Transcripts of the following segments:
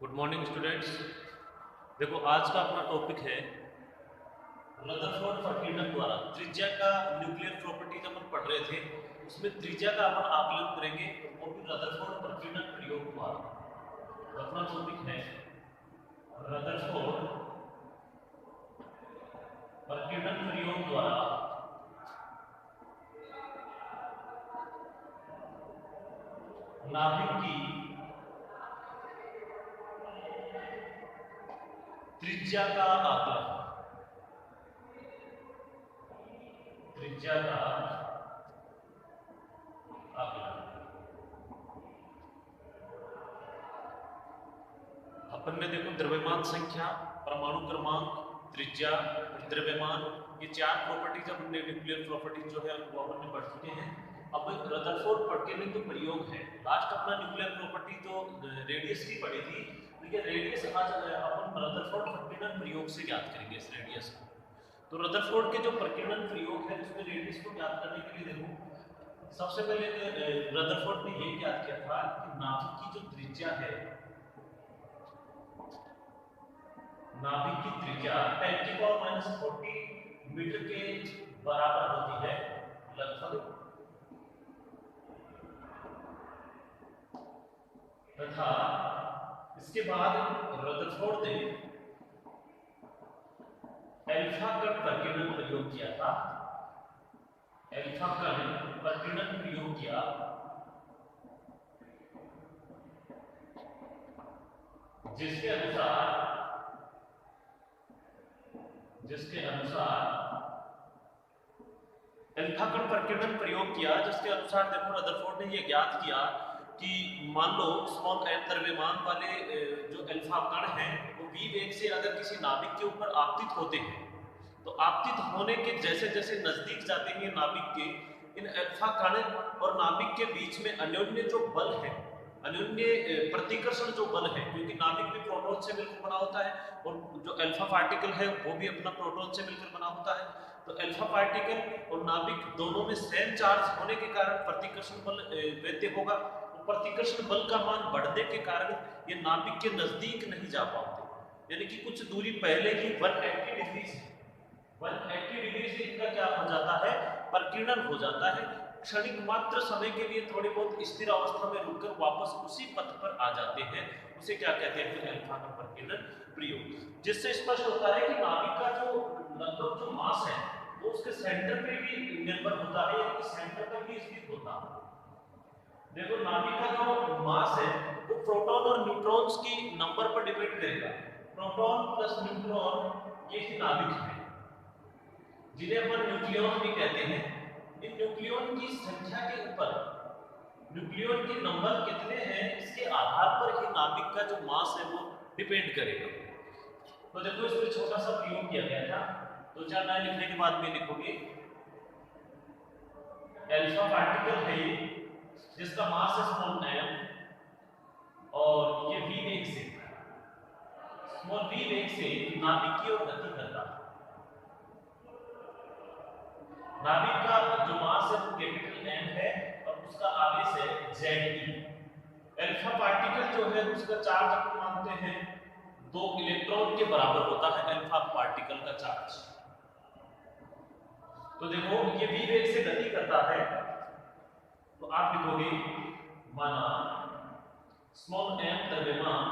Good morning students. देखो आज का अपना टॉपिक है रदरफोर्ड फर्टिलन द्वारा त्रिज्या का न्यूक्लियर प्रॉपर्टीज अपन पढ़ रहे थे, उसमें त्रिज्या का अपन आकलन करेंगे वो भी रदरफोर्ड फर्टिलन प्रयोग द्वारा। अपना टॉपिक है रदरफोर्ड फर्टिलन प्रयोग द्वारा नाभिक की त्रिज्या का आकलन। त्रिज्या का आकलन अपन ने देखो द्रव्यमान संख्या, परमाणु क्रमांक, त्रिज्या, द्रव्यमान, ये चार प्रॉपर्टीज अपन ने न्यूक्लियर प्रॉपर्टीज जो है वो अपन ने पढ़ चुके हैं। अब रदरफोर्ड फर्टिलन जो प्रयोग है, लास्ट अपना न्यूक्लियर प्रॉपर्टी तो रेडियस की पढ़ी थी, लेकिन रेडियस आज अपन रदरफोर्ड फर्टिलन प्रयोग से ज्ञात करेंगे इस रेडियस को। तो रदरफोर्ड के जो फर्टिलन प्रयोग है उसमें रेडियस को ज्ञात करने के लिए देखो सबसे पहले रदरफोर्ड ने ये ज्ञात किया था कि नाभिक की जो त्रिज्या है, नाभिक की त्रिज्या 10⁻⁴ मीटर के बराबर होती है लगभग, तथा इसके बाद रदरफोर्ड ने एल्फा कण फर्टिलन प्रयोग किया था। एल्फा कण फर्टिलन प्रयोग किया जिसके अनुसार देखो रदरफोर्ड ने यह ज्ञात किया कि मान लो स्मॉल एम द्रव्यमान वाले जो अल्फा कण हैं वो v वेग से अगर किसी नाभिक के ऊपर आपतित होते हैं, तो आपतित होने के जैसे जैसे नजदीक जाते हैं नाभिक के, इन अल्फा कण और नाभिक के बीच में अन्योन्य जो बल है, अन्योन्य प्रतिकर्षण जो बल है, क्योंकि नाभिक भी प्रोटॉन से मिलकर बना होता है और जो अल्फा पार्टिकल है वो भी अपना प्रोटॉन से मिलकर बना होता है। तो अल्फा पार्टिकल और नाभिक दोनों में सेम चार्ज होने के कारण प्रतिकर्षण बल वैद्य होगा। प्रतिकर्षण बल का मान बढ़ने के कारण ये नाभिक के नजदीक नहीं जा पाते, यानी कि कुछ दूरी पहले ही 180 डिग्री से इनका क्या हो जाता है, प्रकीर्णन हो जाता है। क्षणिक मात्र समय के लिए थोड़ी बहुत स्थिर अवस्था में रुककर वापस उसी पथ पर आ जाते हैं, उसे क्या कहते हैं, अल्फा का प्रकीर्णन प्रयोग। जिससे स्पष्ट होता है कि नाभिक का जो लगभग जो मास है वो उसके सेंटर पे भी निर्भर होता है, यानी सेंटर पर भी स्थित होता है। देखो नाभिक का जो मास है वो प्रोटॉन और न्यूट्रॉन्स की नंबर पर डिपेंड करेगा। प्रोटॉन प्लस न्यूट्रॉन ये ही नाभिक है, जिन्हें अपन न्यूक्लियॉन भी कहते हैं। इन न्यूक्लियॉन की संख्या के ऊपर न्यूक्लियॉन के नंबर कितने हैं इसके आधार पर ही नाभिक का जो मास है वो डिपेंड करेगा। तो देखो इसमें छोटा सा प्रयोग किया गया था, दो चार लाइन लिखने के बाद में लिखोगे अल्फा पार्टिकल है जिसका मास है स्मॉल m और ये v वेग से, स्मॉल v वेग से नाभिक की ओर गति करता है। नाभिक का जो मास है वो कैपिटल M है और उसका आवेश है Ze। अल्फा पार्टिकल जो है उसका चार्ज अपन मानते हैं 2 इलेक्ट्रॉन के बराबर होता है अल्फा पार्टिकल का चार्ज। तो देखो ये v वेग से गति करता है, तो आप लिखोगे माना स्मॉल m द्रव्यमान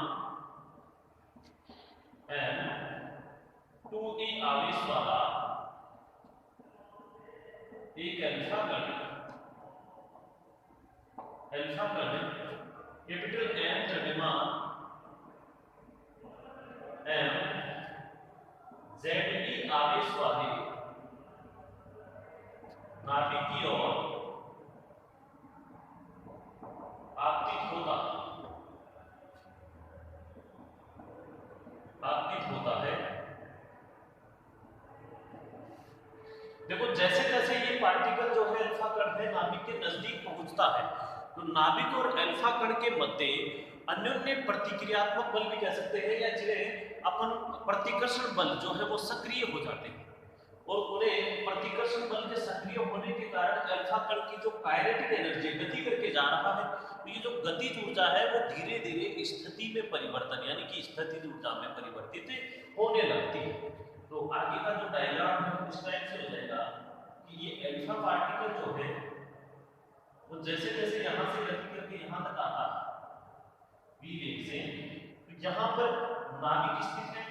m 2e आवेश वाला एक अल्फा कण कैपिटल M द्रव्यमान m Ze आवेश वाले नाभिक की ओर आपतित होता है। देखो जैसे जैसे ये पार्टिकल जो है अल्फा कण है नाभिक के नजदीक पहुंचता है, तो नाभिक और अल्फा कण के मध्य अन्योन्य प्रतिक्रियात्मक बल भी कह सकते हैं, या जिन्हें अपन प्रतिकर्षण बल जो है वो सक्रिय हो जाते हैं। और उन्हें प्रतिकर्षण बल के सक्रिय होने के कारण अल्फा कण की जो काइनेटिक एनर्जी गति करके जा रहा है, तो ये जो गतिज ऊर्जा है वो धीरे धीरे स्थिति में परिवर्तन यानी कि स्थितिज ऊर्जा में परिवर्तित होने लगती है। तो आगे का जो डायग्राम है उस टाइप से हो जाएगा कि ये अल्फा पार्टिकल जो है वो जैसे जैसे यहाँ से गति करके यहाँ तक आता है v वेग से, तो यहाँ पर नाभिक स्थित है।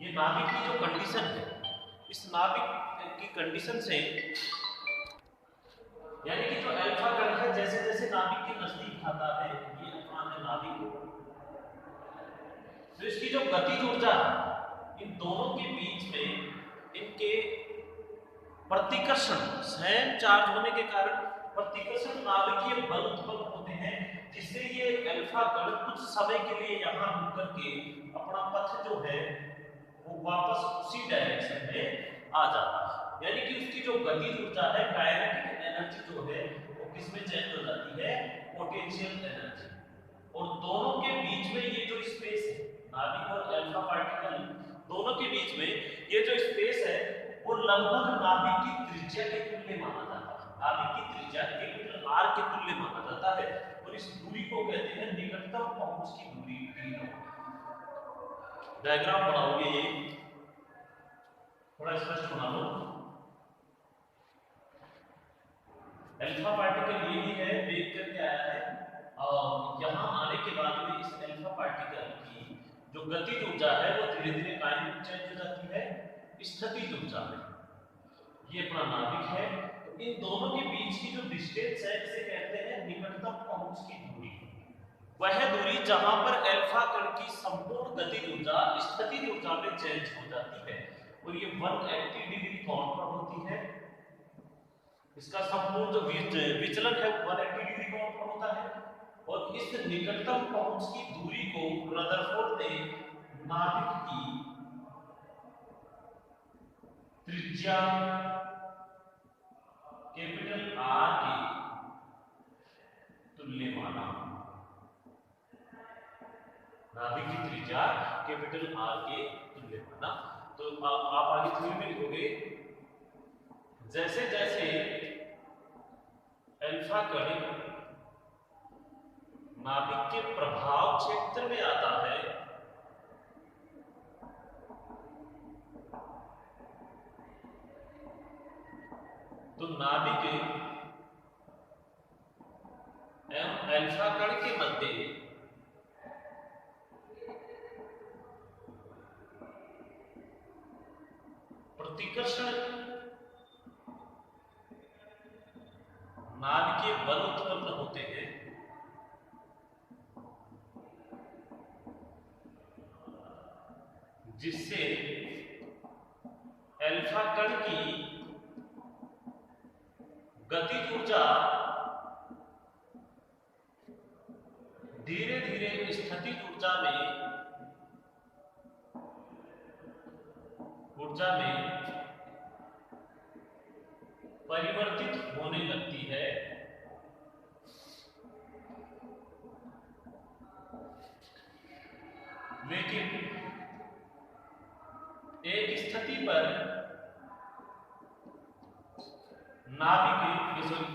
ये नाभिक की जो कंडीशन है, इस नाभिक की कंडीशन से यानी कि जो अल्फा कण है जैसे जैसे नाभिक के नजदीक आता है, ये अपना है नाभिक, तो इसकी जो गतिज ऊर्जा इन दोनों के बीच में इनके प्रतिकर्षण स्वयं चार्ज होने के कारण प्रतिकर्षण नाभिकीय बल उत्पन्न होते हैं, जिससे ये अल्फा कण कुछ समय के लिए यहाँ रुक करके अपना पथ जो है वो वापस उसी डायरेक्शन में आ जाता है। यानी कि उसकी जो गतिज ऊर्जा है, काइनेटिक एनर्जी जो है वो किस में चेंज हो जाती है, पोटेंशियल एनर्जी। और दोनों के बीच में ये जो स्पेस है, नाभिक और अल्फा पार्टिकल दोनों के बीच में ये जो स्पेस है वो लगभग नाभिक की त्रिज्या के तुल्य माना जाता है। नाभिक की त्रिज्या कैपिटल आर के तुल्य माना जाता है और इस दूरी को कहते हैं निकटतम पहुंच की दूरी। डायग्राम बनाओगे ये थोड़ा स्पष्ट बना लो। अल्फा पार्टिकल ये ही है, वेग करके आया है और यहाँ आने के बाद में इस अल्फा पार्टिकल की जो गतिज ऊर्जा है वो धीरे धीरे काइनेटिक चेंज हो जाती है स्थितिज ऊर्जा में। ये अपना नाभिक है, तो इन दोनों के बीच की जो डिस्टेंस है इसे कहते हैं निकटतम पहुंच की दूरी। वह दूरी जहां पर अल्फा कण की संपूर्ण गतिज ऊर्जा स्थितिज ऊर्जा में चेंज हो जाती है और ये 180 डिग्री कोण पर होती है। इसका संपूर्ण जो विचलन है 180 डिग्री कोण पर होता है और इस निकटतम पहुंच की दूरी को रदरफोर्ड ने नाभिक की त्रिज्या कैपिटल आर के तुल्य माना। नाभिक की त्रिज्या कैपिटल आर के तुल्य माना। तो आप आगे थ्योरी में लिखोगे जैसे जैसे अल्फा कण नाभिक के प्रभाव क्षेत्र में आता है तो नाभिक एवं अल्फा कण के मध्य प्रतिकर्षण नाभिकीय बल उत्पन्न होते हैं जिससे अल्फा कण की गतिज ऊर्जा धीरे धीरे स्थितिज ऊर्जा में परिवर्तित होने लगती है। लेकिन एक स्थिति पर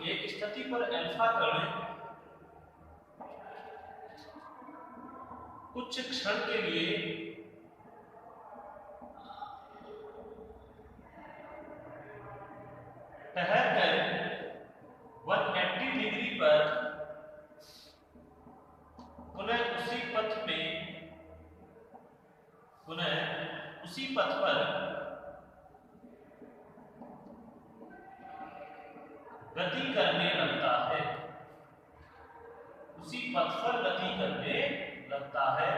एक स्थिति पर अल्फा कण कुछ क्षण के लिए ठहर कर 180 डिग्री पर पुनः उसी पथ पर गति करने लगता है। उसी पथ पर गति करने लगता है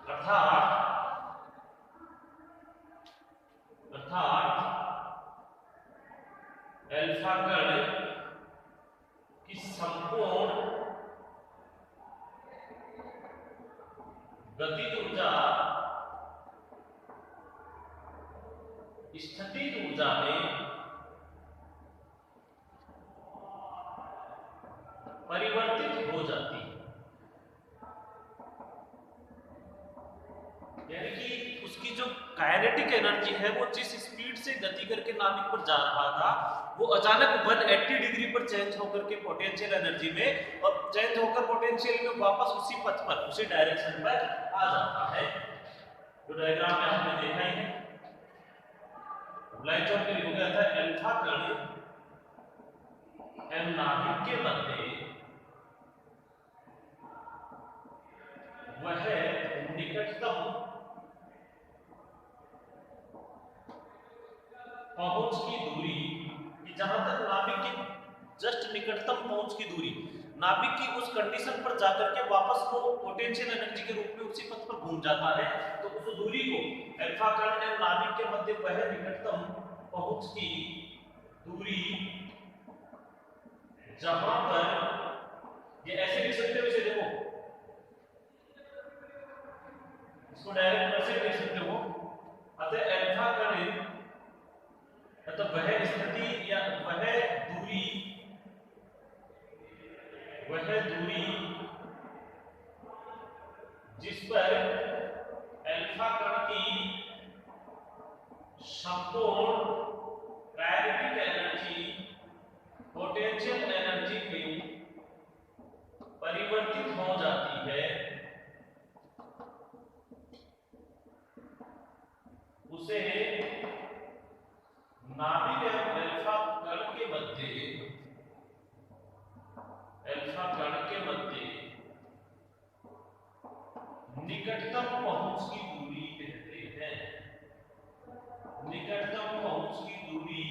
अर्थात अल्फा कण की संपूर्ण गतिज ऊर्जा स्थितिज ऊर्जा में परिवर्तित हो जाती है। यानी कि उसकी जो काइनेटिक एनर्जी है वो जिस स्पीड से गति करके नाभिक पर जा रहा था वो अचानक 180 डिग्री पर चेंज होकर के पोटेंशियल एनर्जी में और चेंज होकर पोटेंशियल में वापस उसी पथ पर उसी डायरेक्शन पर आ जाता है। जो डायग्राम में आपने देखा ही है, लाइट चौक के लिए हो गया था अल्फा कण एवं नाभिक के मध्य वह निकटतम पहुंच की दूरी, जहां तक नाभिक की जस्ट निकटतम पहुंच की दूरी, नाभिक की उस कंडीशन पर जाकर के वापस वो पोटेंशियल एनर्जी के रूप में उसी पथ पर घूम जाता है, तो उस दूरी को अल्फा कण एवं नाभिक के मध्य वह निकटतम पहुंच की दूरी जहां पर, ये ऐसे लिख सकते हो, इसे देखो, इसको डायरेक्ट ऐसे लिख सकते हो, अतः अल्फा कण मतलब वह स्थिति या वह दूरी जिस पर अल्फा कण की संपूर्ण काइनेटिक एनर्जी पोटेंशियल एनर्जी में परिवर्तित हो जाती है, उसे नाभिक एवं अल्फा कण के मध्य निकटतम पहुंच की दूरी कहते हैं। निकटतम पहुंच की दूरी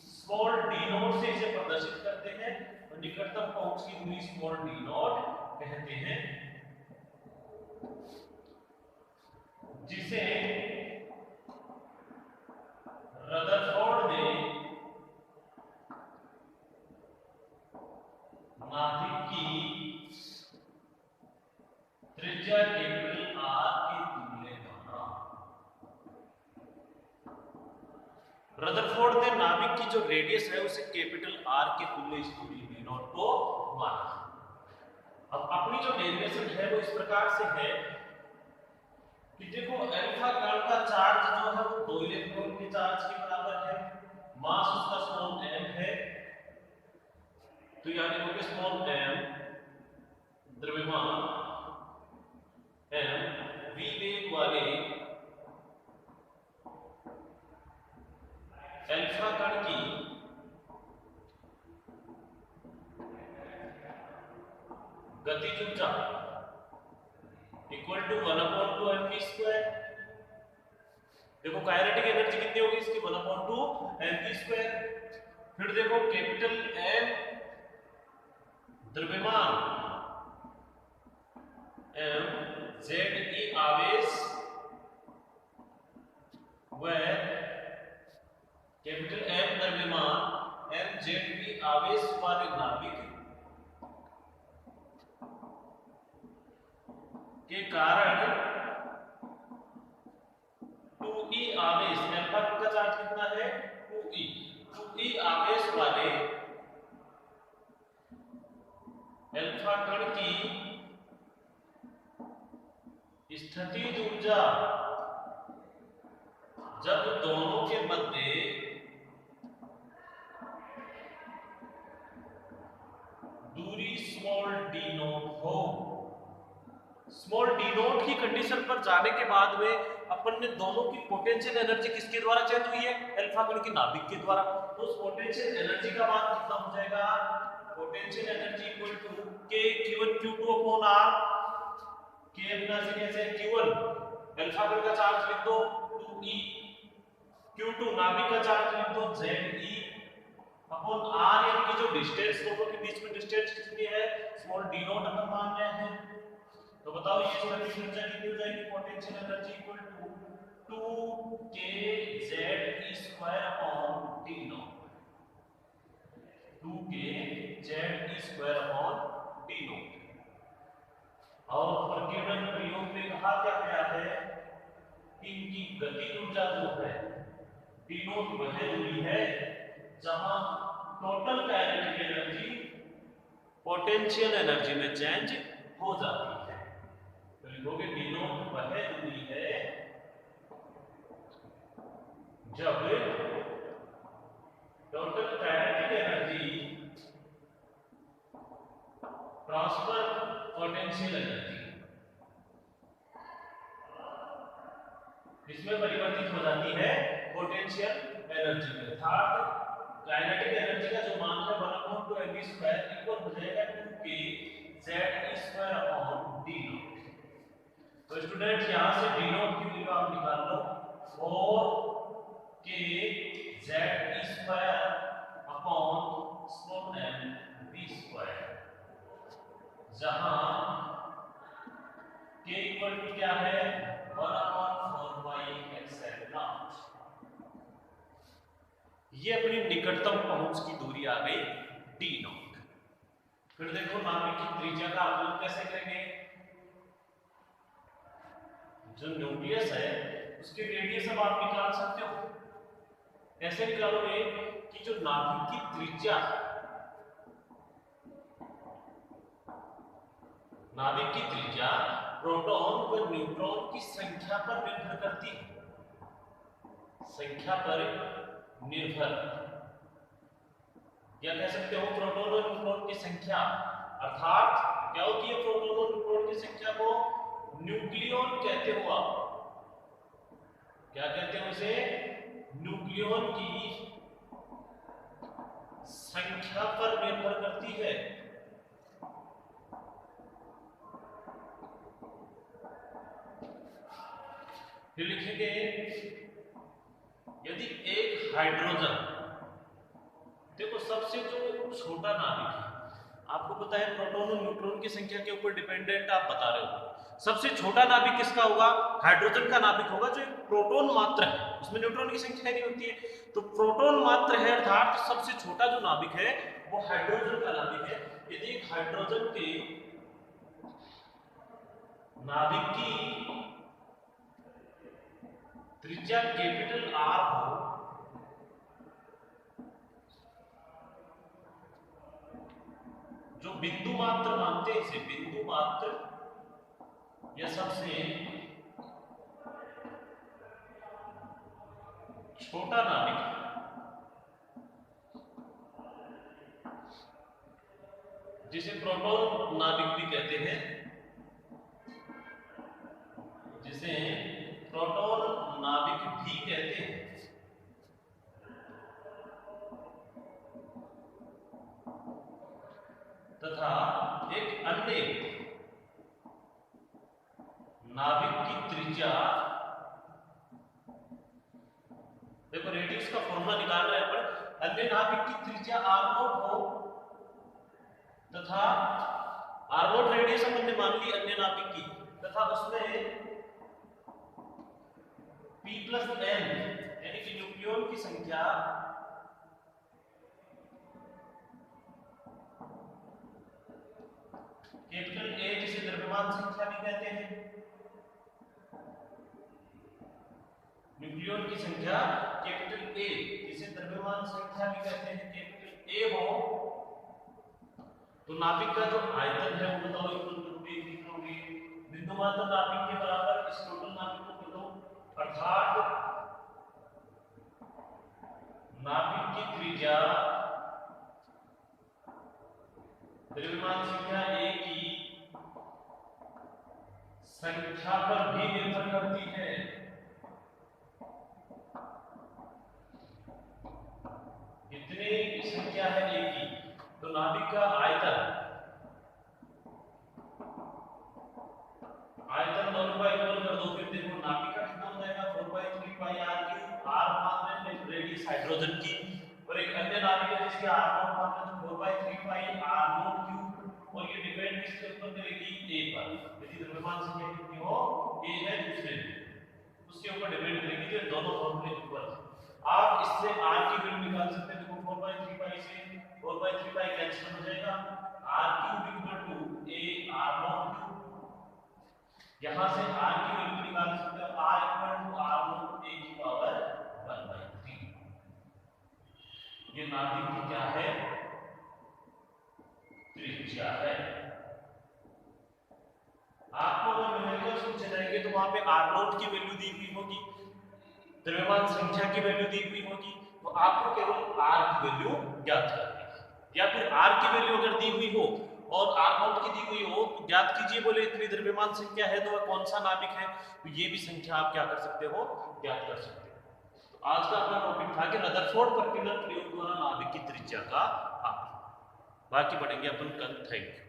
स्मॉल डी नॉट से इसे प्रदर्शित करते हैं, और निकटतम पहुंच की दूरी स्मॉल डी नॉट कहते हैं, जिसे रदरफोर्ड ने नाभिक की त्रिज्या कैपिटल आर के तुल्य माना। रदरफोर्ड ने नाभिक की जो रेडियस है उसे कैपिटल आर के तुल्य इस दूरी डी नॉट को माना। अब अपनी जो डेरिवेशन है वो इस प्रकार से है कि देखो अल्फा कण का चार्ज जो है वो 2 इलेक्ट्रॉन के चार्ज के बराबर है, मास उसका स्मॉल m है, तो यानी हो गया स्मॉल m द्रव्यमान m v वेग वाले अल्फा कण की गतिज ऊर्जा इक्वल टू 1/2 mv²। देखो काइनेटिक एनर्जी कितनी होगी इसकी 1/2 mv²। फिर देखो कैपिटल M द्रव्यमान M Ze आवेश व कैपिटल M द्रव्यमान M Ze आवेश वाले नाभिक के कारण 2e आवेश, अल्फा का चार्ज कितना है 2e आवेश वाले अल्फा कण की स्थितिज ऊर्जा जब दोनों के मध्य दूरी स्मॉल डी नॉट हो, स्मॉल डी नॉट की कंडीशन पर जाने के बाद में अपन ने दोनों की पोटेंशियल एनर्जी किसके द्वारा चेंज हुई है, अल्फा कण की नाभिक के द्वारा। तो उस पोटेंशियल एनर्जी का मान कितना हो जाएगा, potential energy equal to k q1 q2 upon r, k अपना से कैसे q1 अल्फा कण का चार्ज लिख दो 2e, q2 नाभिक का चार्ज लिख दो Ze अपॉन r, यानी कि जो डिस्टेंस दोनों के बीच में डिस्टेंस कितनी है स्मॉल d नॉट अपन मान रहे हैं। तो बताओ ये सभी ऊर्जा कितनी हो जाएगी, potential energy equal to 2kZe² upon d nought, 2kZe² upon d nought. और प्रकीर्णन प्रयोग में कहा क्या गया है कि इनकी गति ऊर्जा जो है d नॉट वह दूरी है जहां total kinetic energy potential energy में चेंज हो जाती है। तो लिखोगे d नॉट वह दूरी है जब total kinetic energy transfer potential energy इसमें परिवर्तित हो जाती है पोटेंशियल एनर्जी में, अर्थात काइनेटिक एनर्जी का जो मान है 1/2mv² इक्वल हो जाएगा 2kze²/d0। तो स्टूडेंट यहां से d0 की वैल्यू आप निकाल लो 4kze²/mv², जहां k इक्वल टू क्या है 1/4πε0। ये अपनी निकटतम पहुंच की दूरी आ गई d0। फिर देखो नाभिक की त्रिज्या का आकलन कैसे करेंगे। जो न्यूक्लियस है उसकी रेडियस अब आप निकाल सकते हो। कैसे निकालोगे कि जो नाभिक की त्रिज्या, नाभिक की त्रिज्या प्रोटॉन व न्यूट्रॉन की संख्या पर निर्भर करती है, संख्या पर निर्भर, या कह सकते हो प्रोटॉन और न्यूट्रॉन की संख्या। अर्थात क्या होती है प्रोटॉन और न्यूट्रॉन की संख्या को न्यूक्लियॉन कहते हो आप। क्या कहते हो इसे? न्यूक्लियॉन की संख्या पर निर्भर करती है। फिर लिखेंगे यदि एक हाइड्रोजन, देखो सबसे जो छोटा नाभिक है, आपको पता है प्रोटॉन और न्यूट्रॉन की संख्या के ऊपर डिपेंडेंट आप बता रहे हो, सबसे छोटा नाभिक किसका होगा? हाइड्रोजन का नाभिक होगा, जो एक प्रोटॉन मात्र है, उसमें न्यूट्रॉन की संख्या नहीं होती है, तो प्रोटॉन मात्र है, अर्थात सबसे छोटा जो नाभिक है वो हाइड्रोजन का नाभिक है। यदि एक हाइड्रोजन के नाभिक की त्रिज्या कैपिटल R हो जो बिंदु मात्र मानते हैं इसे, बिंदु मात्र या सबसे छोटा नाभिक, जिसे प्रोटॉन नाभिक भी कहते हैं, जिसे प्रोटॉन नाभिक भी कहते हैं, तथा एक अन्य नाभिक की त्रिज्या, देखो रेडियस का फॉर्मूला निकाल रहे हैं, पर अन्य नाभिक की त्रिज्या r0 हो तथा r0 रेडियस हमने मान ली अन्य नाभिक की, तथा उसमें p+n यानी कि न्यूक्लियॉन की संख्या कैपिटल A जिसे द्रव्यमान संख्या भी कहते हैं, न्यूक्लियॉन की संख्या कैपिटल A जिसे द्रव्यमान संख्या भी कहते हैं, कैपिटल A हो तो नाभिक का जो आयतन है वो बताओ, इक्वल करोगे, लिखोगे बिंदु मात्र नाभिक के बराबर इस टोटल नाभिक को कर दो, अर्थात नाभिक की त्रिज्या द्रव्यमान संख्या A की संख्या पर भी निर्भर करती है। कितनी संख्या है A की, तो नाभिक का आयतन दोनों का इक्वल कर दो, फिर देखो नाभिक का कितना हो जाएगा 4π3πr3, r मान लें रेडियस हाइड्रोजन की, और एक अन्य नाभिक है जिसके r नॉट मान लें तो 4π3πr03, और ये डिपेंड किसके ऊपर करेगी? A पर। यदि द्रव्यमान संख्या कितनी हो A है दूसरे उसके ऊपर डिपेंड करेगी, तो दोनों फॉर्मूले ऊपर आप इससे r की वैल्यू निकाल सकते हैं। देखो 4/3π से 4/3π कैंसिल हो जाएगा, r³ = a r0, यहां से r की वैल्यू निकाल सकते हो, r = r0 a⁻⁴ ये नाभिक की क्या है? त्रिज्या है। आपको अगर न्यूमेरिकल्स पूछे जाएंगे तो वहां पे r0 की वैल्यू दी हुई होगी, द्रव्यमान संख्या की वैल्यू दी हुई होगी तो आपको केवल r की वैल्यू ज्ञात करनी है। या फिर r की वैल्यू अगर दी हुई हो और r0 की दी हुई हो तो ज्ञात कीजिए, बोले इतनी द्रव्यमान संख्या है तो वह कौन सा नाभिक है, तो ये भी संख्या आप क्या कर सकते हो, ज्ञात कर सकते हो। तो आज का अपना टॉपिक था कि रदरफोर्ड पर्टिकुलर प्रयोग द्वारा नाभिक की त्रिज्या का आकलन। बाकी पढ़ेंगे अपन कल। Thank you.